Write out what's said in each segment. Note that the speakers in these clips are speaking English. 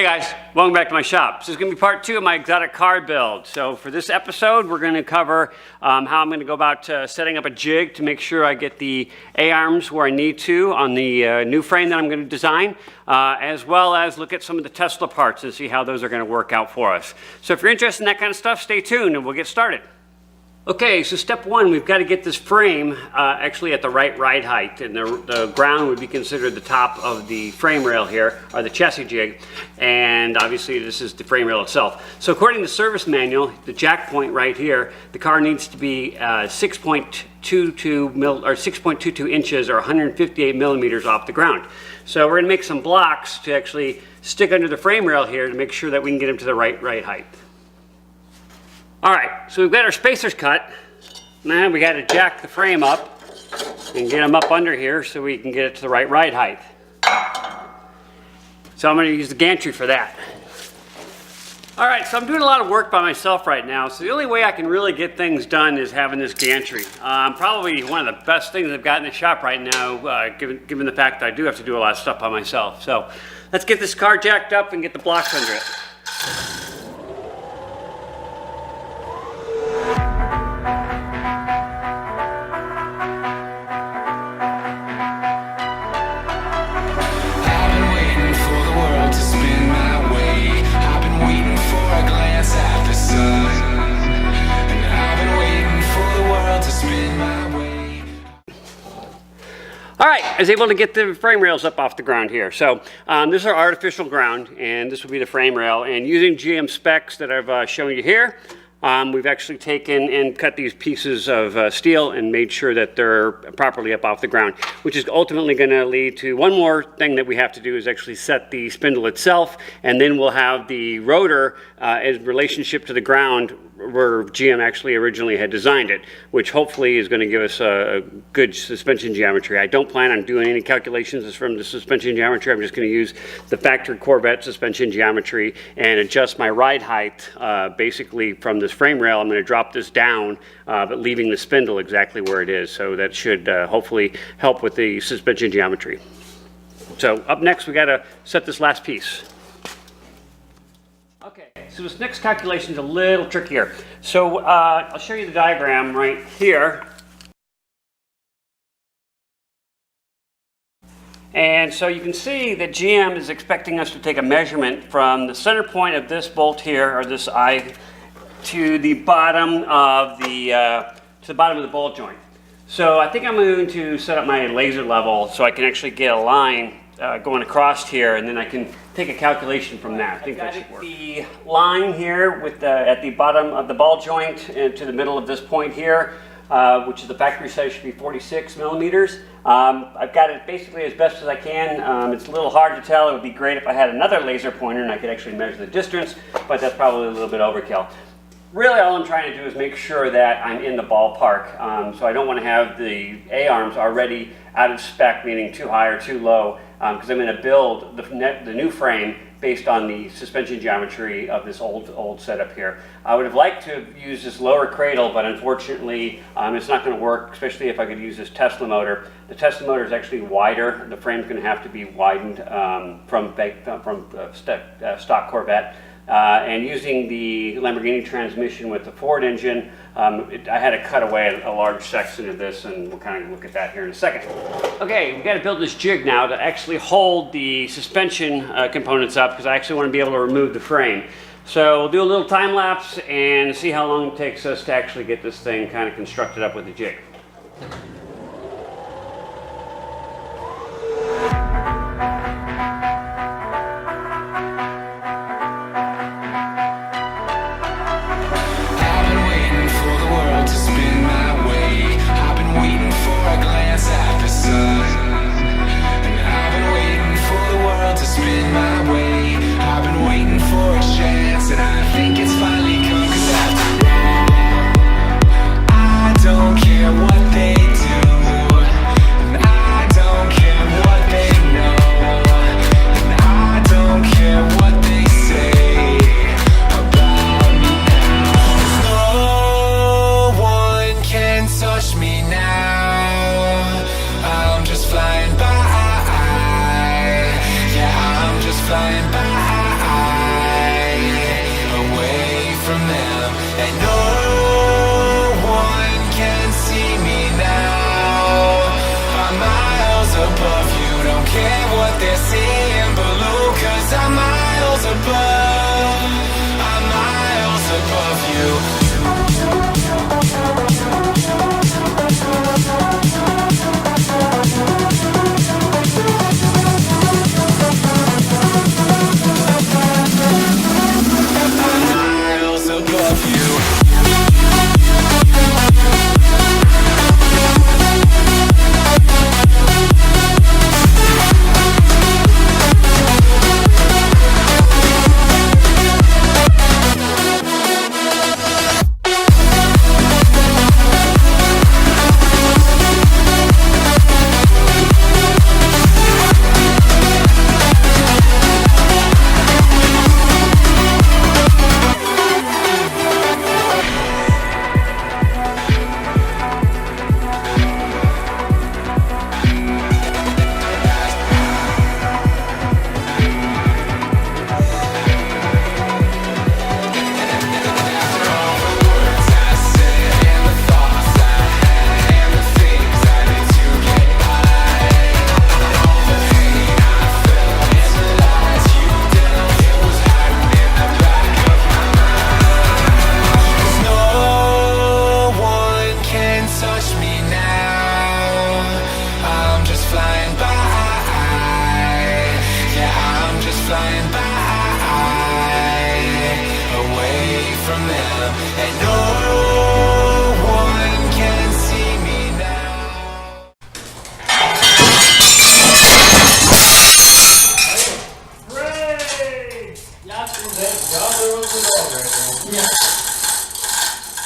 Hey guys, welcome back to my shop. This is going to be part 2 of my exotic car build. So for this episode, we're going to cover how I'm going to go about setting up a jig to make sure I get the A-arms where I need to on the new frame that I'm going to design, as well as look at some of the Tesla parts and see how those are going to work out for us. So if you're interested in that kind of stuff, stay tuned and we'll get started. Okay, so step 1, we've got to get this frame actually at the right ride height, and the ground would be considered the top of the frame rail here, or the chassis jig, and obviously this is the frame rail itself. So according to the service manual, the jack point right here, the car needs to be 6.22 inches or 158 millimeters off the ground. So we're going to make some blocks to actually stick under the frame rail here to make sure that we can get them to the right height. All right, so we've got our spacers cut. Now we got to jack the frame up and get them up under here so we can get it to the right ride height. So I'm going to use the gantry for that. All right, so I'm doing a lot of work by myself right now, so the only way I can really get things done is having this gantry. Probably one of the best things I've got in the shop right now, given the fact that I do have to do a lot of stuff by myself. So let's get this car jacked up and get the blocks under it. All right, I was able to get the frame rails up off the ground here. So this is our artificial ground, and this will be the frame rail. And using GM specs that I've shown you here, we've actually taken and cut these pieces of steel and made sure that they're properly up off the ground, which is ultimately going to lead to one more thing that we have to do is actually set the spindle itself, and then we'll have the rotor in relationship to the ground where GM actually originally had designed it, which hopefully is going to give us a good suspension geometry. I don't plan on doing any calculations from the suspension geometry. I'm just going to use the factory Corvette suspension geometry and adjust my ride height basically from this frame rail. I'm going to drop this down, but leaving the spindle exactly where it is. So that should hopefully help with the suspension geometry. So up next, we got to set this last piece. Okay, so this next calculation is a little trickier. So I'll show you the diagram right here. And so you can see that GM is expecting us to take a measurement from the center point of this bolt here, or this eye, to the bottom of the bolt joint. So I think I'm going to set up my laser level so I can actually get a line going across here, and then I can take a calculation from that. I think that should work. The line here with at the bottom of the ball joint and to the middle of this point here, which is the factory size, should be 46 millimeters. I've got it basically as best as I can. It's a little hard to tell. It would be great if I had another laser pointer and I could actually measure the distance, but that's probably a little bit overkill. Really, all I'm trying to do is make sure that I'm in the ballpark. So I don't want to have the A-arms already out of spec, meaning too high or too low, because I'm going to build the new frame based on the suspension geometry of this old setup here. I would have liked to use this lower cradle, but unfortunately it's not going to work, especially if I could use this Tesla motor. The Tesla motor is actually wider. The frame's going to have to be widened from stock Corvette. And using the Lamborghini transmission with the Ford engine, I had to cut away a large section of this, and we'll kind of look at that here in a second. Okay, we've got to build this jig now to actually hold the suspension components up, because I actually want to be able to remove the frame. So we'll do a little time lapse and see how long it takes us to actually get this thing kind of constructed up with the jig. What they do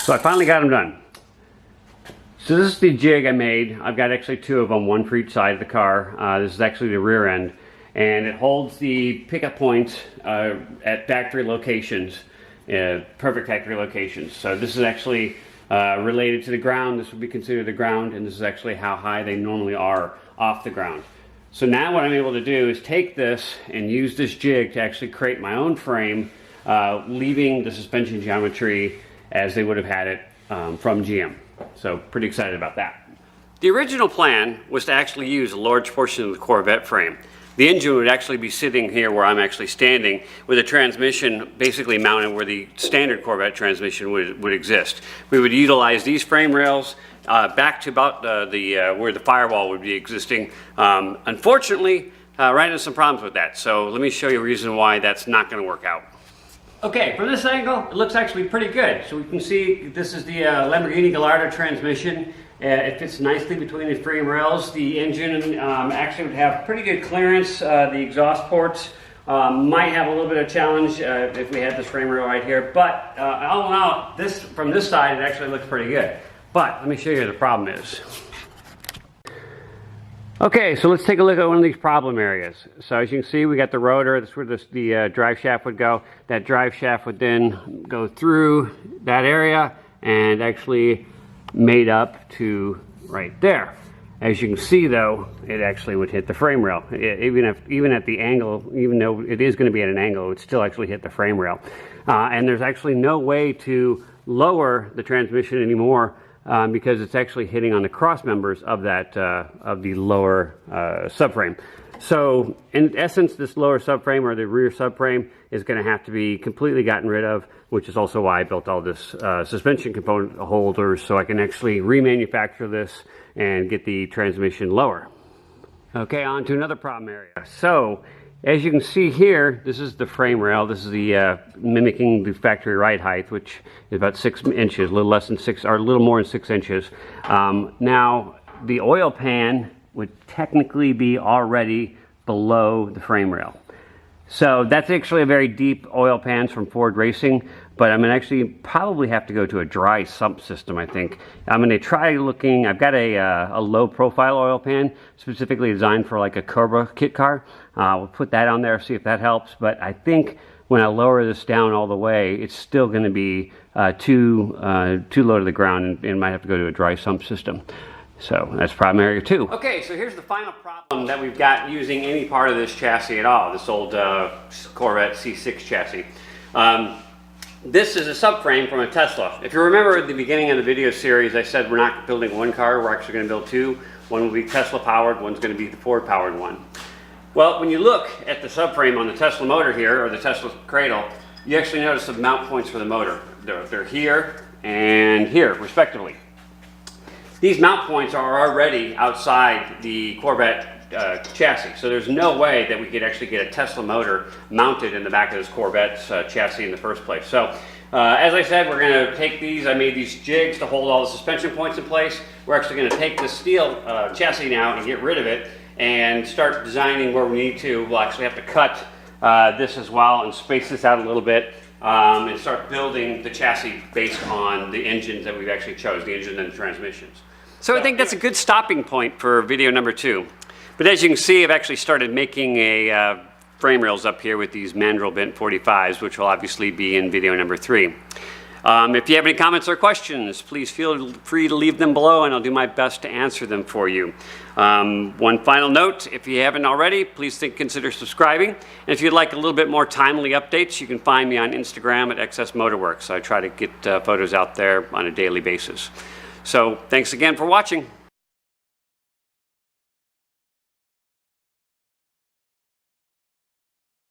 So I finally got them done. So this is the jig I made. I've got actually two of them, one for each side of the car. This is actually the rear end, and it holds the pickup points at factory locations, perfect factory locations. So this is actually related to the ground. This would be considered the ground, and this is actually how high they normally are off the ground. So now what I'm able to do is take this and use this jig to actually create my own frame, leaving the suspension geometry as they would have had it from GM. So pretty excited about that. The original plan was to actually use a large portion of the Corvette frame. The engine would actually be sitting here where I'm actually standing, with a transmission basically mounted where the standard Corvette transmission would exist. We would utilize these frame rails back to about where the firewall would be existing. Unfortunately, ran into some problems with that. So let me show you a reason why that's not going to work out. Okay, from this angle, it looks actually pretty good. So we can see this is the Lamborghini Gallardo transmission. It fits nicely between the frame rails. The engine actually would have pretty good clearance. The exhaust ports might have a little bit of challenge if we had this frame rail right here. But all in all, from this side, it actually looks pretty good. But let me show you where the problem is. Okay, so let's take a look at one of these problem areas. So as you can see, we got the rotor. That's where the drive shaft would go. That drive shaft would then go through that area and actually made up to right there. As you can see, though, it actually would hit the frame rail. Even at the angle, even though it is going to be at an angle, it would still actually hit the frame rail. And there's actually no way to lower the transmission anymore, because it's actually hitting on the cross members of that of the lower subframe. So in essence, this lower subframe, or the rear subframe, is going to have to be completely gotten rid of, which is also why I built all this suspension component holders, so I can actually remanufacture this and get the transmission lower. Okay, on to another problem area. So as you can see here, this is the frame rail. This is the mimicking the factory ride height, which is about 6 inches, a little less than 6, or a little more than 6 inches. Now, the oil pan would technically be already below the frame rail. So that's actually a very deep oil pan from Ford Racing, but I'm going to actually probably have to go to a dry sump system, I think. I'm going to try looking. I've got a low profile oil pan specifically designed for like a Cobra kit car. We'll put that on there, see if that helps, but I think when I lower this down all the way, it's still going to be too low to the ground, and might have to go to a dry sump system. So that's problem area 2. Okay, so here's the final problem that we've got using any part of this chassis at all, this old Corvette C6 chassis. This is a subframe from a Tesla. If you remember at the beginning of the video series, I said we're not building one car, we're actually going to build two. One will be Tesla powered, one's going to be the Ford powered one. Well, when you look at the subframe on the Tesla motor here, or the Tesla cradle, you actually notice the mount points for the motor. They're here and here, respectively. These mount points are already outside the Corvette chassis, so there's no way that we could actually get a Tesla motor mounted in the back of this Corvette's chassis in the first place. So, as I said, we're going to take these. I made these jigs to hold all the suspension points in place. We're actually going to take the steel chassis now and get rid of it and start designing where we need to. We'll actually have to cut this as well and space this out a little bit. And start building the chassis based on the engines that we've actually chose, the engine and the transmissions. So I think that's a good stopping point for video number 2. But as you can see, I've actually started making a frame rails up here with these mandrel bent 45s, which will obviously be in video number 3. If you have any comments or questions, please feel free to leave them below, and I'll do my best to answer them for you. One final note, if you haven't already, please consider subscribing. And if you'd like a little bit more timely updates, you can find me on Instagram at XS Motorworks. I try to get photos out there on a daily basis. So thanks again for watching.